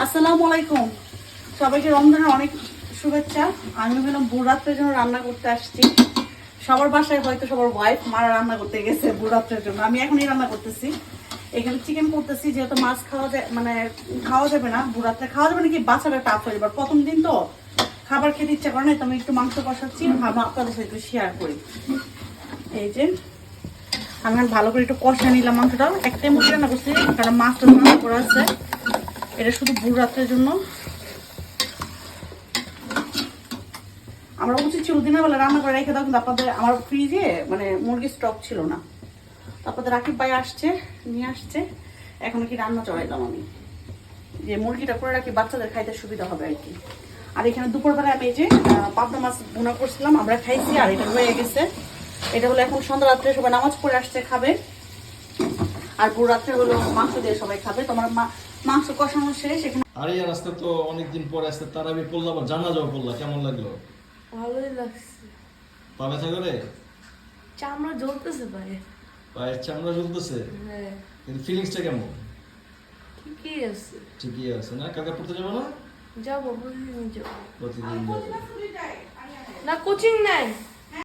আসসালামু আলাইকুম, সবাইকে রমজানের অনেক শুভেচ্ছা। আমি হলাম ভোর রাত্রের জন্য রান্না করতে আসছি। সবার বাসায় হয়তো সবার ওয়াইফ মারা রান্না করতে গেছে ভোর রাত্রের জন্য, আমি এখনই রান্না করতেছি। এখানে চিকেন করতেছি, যেহেতু মাছ খাওয়া যায় মানে খাওয়া যাবে না ভোর রাত্রে, খাওয়া যাবে নাকি বাচ্চাটা টাফ হয়ে যাবে, প্রথম দিন তো খাবার খেতে ইচ্ছা করে না, তো আমি একটু মাংস কষাচ্ছি, ভাবলাম আপনাদের সাথে একটু শেয়ার করি। এই যে আমি ভালো করে একটু কষা নিলাম মাংসটা, একটাই মুরগি রান্না করছি কারণ মাছটা রান্না করা আছে, এটা শুধু ভোর রাত্রের জন্য। আমরা উচিত ছিল দিনের বেলা রান্না করে রেখে দাও, কিন্তু আপনাদের আমার ফ্রিজে মানে মুরগির স্টক ছিল না, তারপরে রাকিব ভাই আসছে নিয়ে আসছে, এখন কি রান্না চড়াইলাম আমি, যে মুরগিটা করে রাখি বাচ্চাদের খাইতে সুবিধা হবে আর কি। আর এখানে দুপুরবেলা আমি এই যে পাবদা মাছ বোনা করছিলাম, আমরা খাইছি, আর এটা হয়ে গেছে। এটা হলো এখন সন্ধ্যা রাত্রে সবাই নামাজ পড়ে আসছে খাবে, আর ভোর রাত্রে হলো মাংস দিয়ে সবাই খাবে। তোমার মাংস কষানো শেষ। এখানে আরে আর আজকে তো অনেকদিন পরে আসতে তারাবি পড়লা, আবার জানাজাও পড়লা, কেমন লাগলো? ভালোই লাগছে। পা ব্যথা করে? চামড়া জ্বলতেছে পায়ে। পায়ের চামড়া জ্বলতেছে? হ্যাঁ, কিন্তু ফিলিংসটা কেমন? ঠিকই আছে। ঠিকই আছে না? কালকে পড়তে যাবো না? যাবো, প্রতিদিন যাবো। প্রতিদিন যাবো। না, কোচিং নাই।